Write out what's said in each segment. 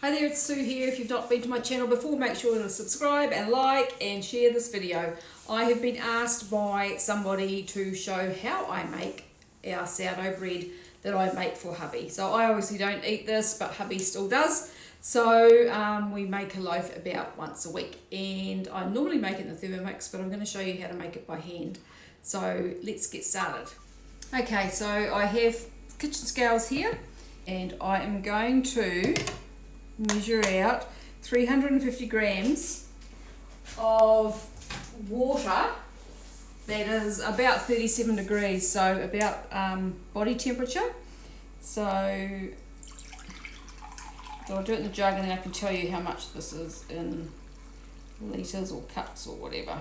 Hi there, it's Sue here. If you've not been to my channel before, make sure to subscribe and like and share this video. I have been asked by somebody to show how I make our sourdough bread that I make for hubby. So I obviously don't eat this, but hubby still does. So we make a loaf about once a week, and I normally make it in the Thermomix, but I'm going to show you how to make it by hand. So let's get started. Okay, so I have kitchen scales here, and I am going to measure out 350 grams of water that is about 37 degrees, so about body temperature. So I'll do it in the jug, and then I can tell you how much this is in litres or cups or whatever.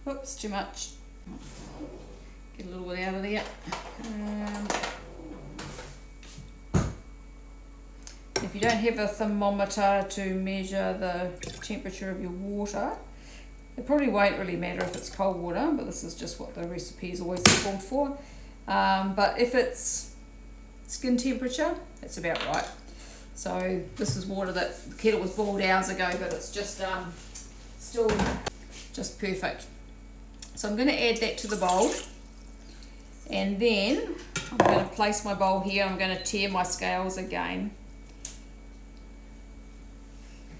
Oops, too much. Get a little bit out of there. If you don't have a thermometer to measure the temperature of your water, it probably won't really matter if it's cold water, but this is just what the recipe is always called for. But if it's skin temperature, that's about right. So this is water that the kettle was boiled hours ago, but it's just still just perfect. So I'm going to add that to the bowl, and then I'm going to place my bowl here. I'm going to tare my scales again.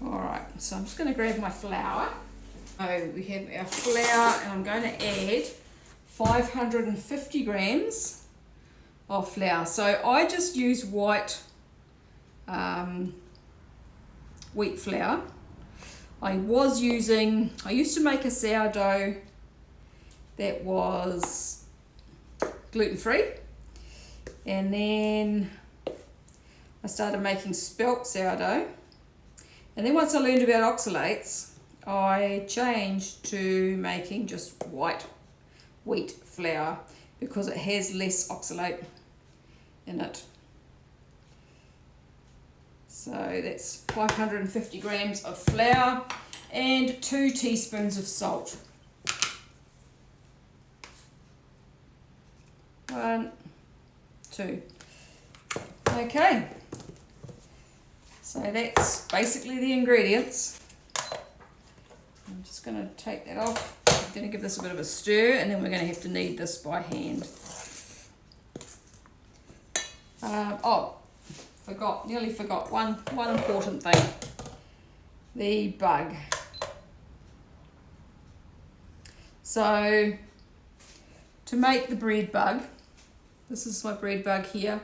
Alright, so I'm just going to grab my flour. So we have our flour, and I'm going to add 550 grams of flour. So I just use white wheat flour. I used to make a sourdough that was gluten-free, and then I started making spelt sourdough. And then once I learned about oxalates, I changed to making just white wheat flour because it has less oxalate in it. So that's 550 grams of flour and 2 teaspoons of salt. 1, 2. Okay. So that's basically the ingredients. I'm just going to take that off. I'm going to give this a bit of a stir, and then we're going to have to knead this by hand. Nearly forgot one important thing. The bug. So to make the bread bug, this is my bread bug here.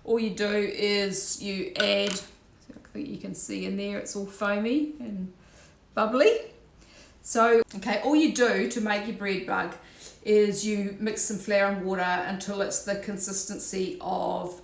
All you do is you add, you can see in there it's all foamy and bubbly. So okay, all you do to make your bread bug is you mix some flour and water until it's the consistency of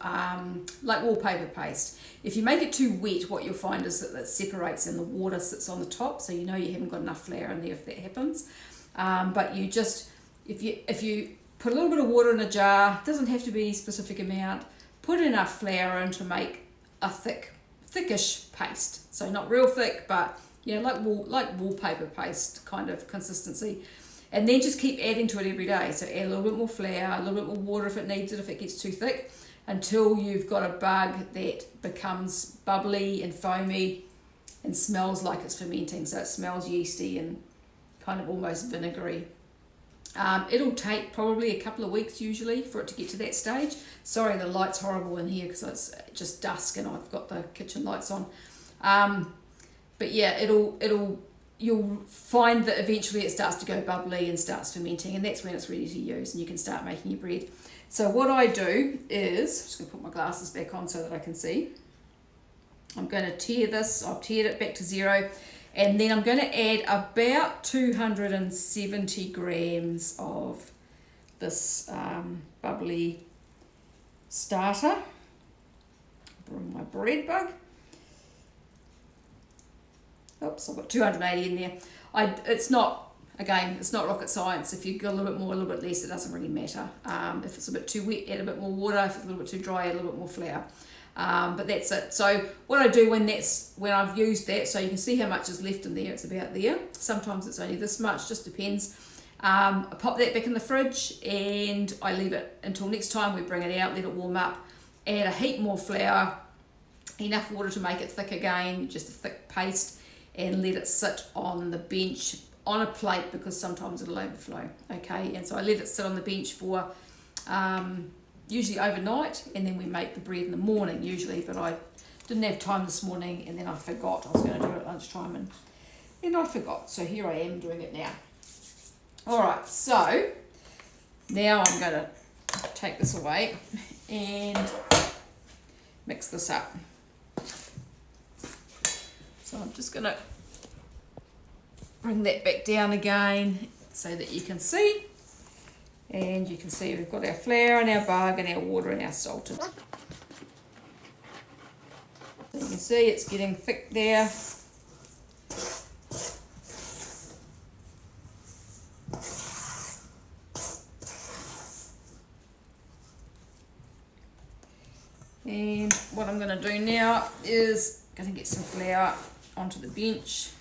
like wallpaper paste. If you make it too wet, what you'll find is that it separates and the water sits on the top, so you know you haven't got enough flour in there if that happens. But you just, if you put a little bit of water in a jar, doesn't have to be any specific amount, put enough flour in to make a thickish paste. So not real thick, but you know, like wallpaper paste kind of consistency. And then just keep adding to it every day. So add a little bit more flour, a little bit more water if it needs it, if it gets too thick, until you've got a bug that becomes bubbly and foamy and smells like it's fermenting. So it smells yeasty and kind of almost vinegary. It'll take probably a couple of weeks usually for it to get to that stage. Sorry, the light's horrible in here because it's just dusk and I've got the kitchen lights on. But yeah, you'll find that eventually it starts to go bubbly and starts fermenting, and that's when it's ready to use and you can start making your bread. So what I do is, I'm just going to put my glasses back on so that I can see. I'm going to tare this. I've tared it back to 0. And then I'm going to add about 270 grams of this bubbly starter. Bring my bread bug. Oops, I've got 280 in there. It's not rocket science. If you've got a little bit more, a little bit less, it doesn't really matter. If it's a bit too wet, add a bit more water. If it's a little bit too dry, add a little bit more flour. But that's it. So what I do when I've used that, so you can see how much is left in there, it's about there. Sometimes it's only this much, just depends. I pop that back in the fridge and I leave it until next time we bring it out, let it warm up. add a heap more flour, enough water to make it thick again, just a thick paste, and let it sit on the bench on a plate because sometimes it'll overflow. Okay, and so I let it sit on the bench for usually overnight, and then we make the bread in the morning usually, but I didn't have time this morning and then I forgot. I was going to do it at lunchtime and then I forgot, so here I am doing it now. Alright, so now I'm going to take this away and mix this up. So I'm just going to bring that back down again so that you can see. And you can see we've got our flour and our bug and our water and our salt. So you can see it's getting thick there. And what I'm going to do now is going to get some flour onto the bench.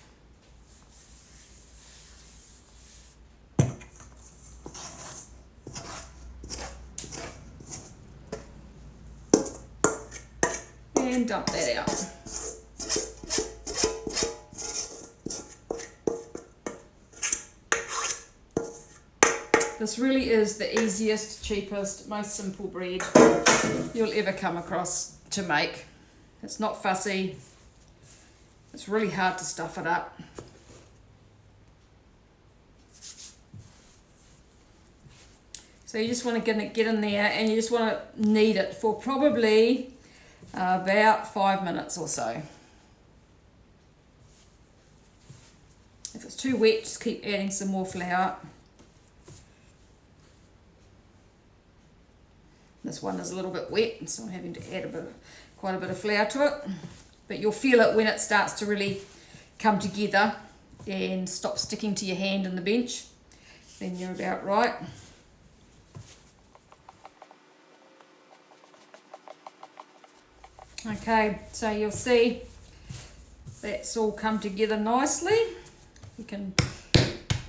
And dump that out. This really is the easiest, cheapest, most simple bread you'll ever come across to make. It's not fussy. It's really hard to stuff it up. So you just want to get in there and you just want to knead it for probably about 5 minutes or so. If it's too wet, just keep adding some more flour. This one is a little bit wet, so I'm having to add quite a bit of flour to it. But you'll feel it when it starts to really come together and stop sticking to your hand in the bench. Then you're about right. Okay, so you'll see that's all come together nicely. You can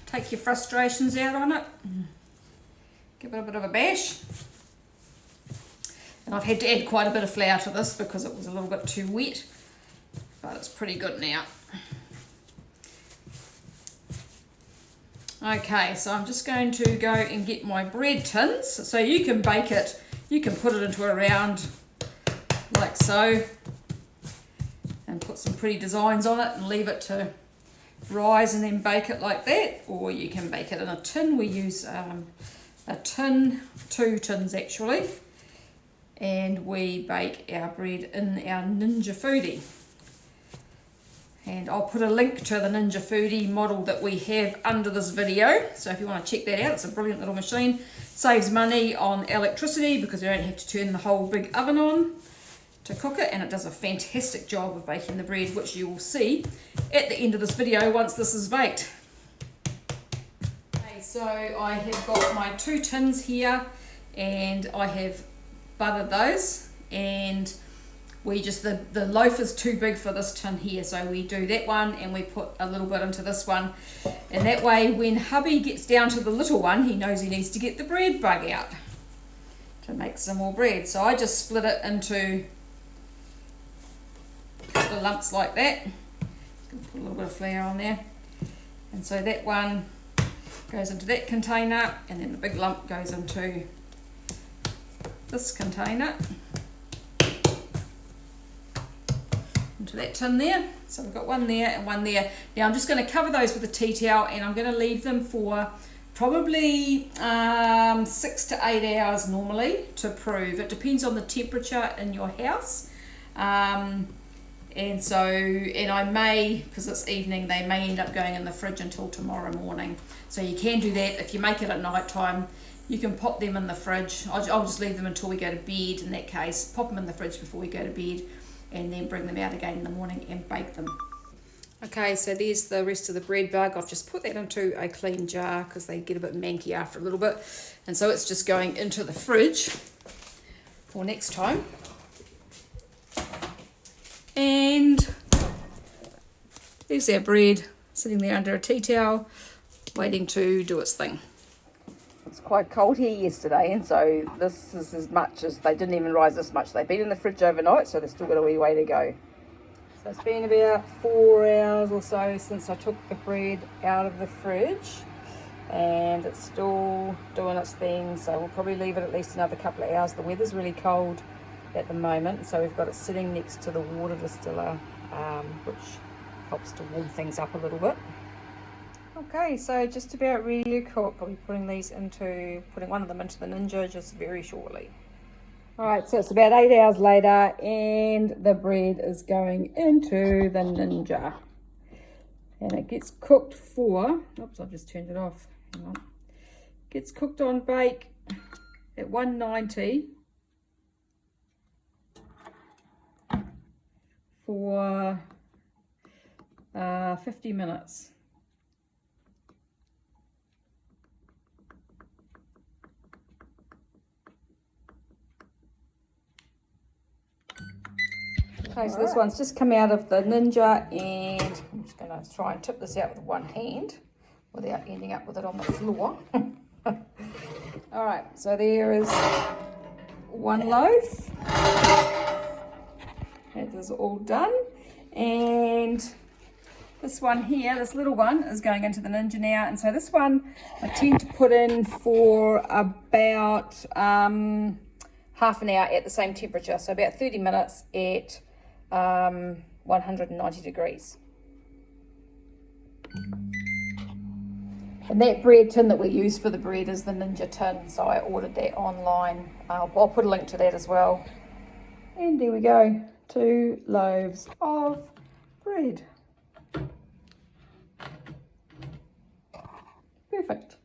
take your frustrations out on it. Give it a bit of a bash. And I've had to add quite a bit of flour to this because it was a little bit too wet, but it's pretty good now. Okay, so I'm just going to go and get my bread tins. So you can bake it, you can put it into a round like so and put some pretty designs on it and leave it to rise and then bake it like that, or you can bake it in a tin. We use a tin, 2 tins actually, and we bake our bread in our Ninja Foodie. And I'll put a link to the Ninja Foodie model that we have under this video, so if you want to check that out, it's a brilliant little machine. Saves money on electricity because you don't have to turn the whole big oven on to cook it, and it does a fantastic job of baking the bread, which you will see at the end of this video once this is baked. Okay, so I have got my 2 tins here and I have buttered those, and we just, the loaf is too big for this tin here, so we do that one and we put a little bit into this one, and that way when hubby gets down to the little one, he knows he needs to get the bread bug out to make some more bread. So I just split it into the lumps like that. Just going to put a little bit of flour on there, and so that one goes into that container, and then the big lump goes into this container, into that tin there. So we've got one there and one there. Now I'm just going to cover those with a tea towel, and I'm going to leave them for probably 6 to 8 hours normally to prove. It depends on the temperature in your house. And I may, because it's evening, they may end up going in the fridge until tomorrow morning. So you can do that. If you make it at night time, you can pop them in the fridge. I'll just leave them until we go to bed in that case. Pop them in the fridge before we go to bed, and then bring them out again in the morning and bake them. Okay, so there's the rest of the bread bug. I've just put that into a clean jar because they get a bit manky after a little bit. And so it's just going into the fridge for next time. And there's our bread sitting there under a tea towel, waiting to do its thing. It's quite quite cold here yesterday, and so this is as much as, they didn't even rise this much. They've been in the fridge overnight, so they've still got a wee way to go. So it's been about 4 hours or so since I took the bread out of the fridge, and it's still doing its thing, so we'll probably leave it at least another couple of hours. The weather's really cold at the moment, so we've got it sitting next to the water distiller, which helps to warm things up a little bit. Okay, so just about ready to cook. I'll be putting one of them into the Ninja just very shortly. Alright, so it's about 8 hours later and the bread is going into the Ninja. And it gets cooked for, oops, I've just turned it off. Hang on. Gets cooked on bake at 190 for 50 minutes. Okay, so this one's just come out of the Ninja, and I'm just going to try and tip this out with one hand without ending up with it on the floor. Alright, so there is one loaf. That is all done. And this one here, this little one, is going into the Ninja now. And so this one I tend to put in for about half an hour at the same temperature. So about 30 minutes at 190 degrees. And that bread tin that we use for the bread is the Ninja tin, so I ordered that online. I'll put a link to that as well. And there we go, 2 loaves of bread. Perfect.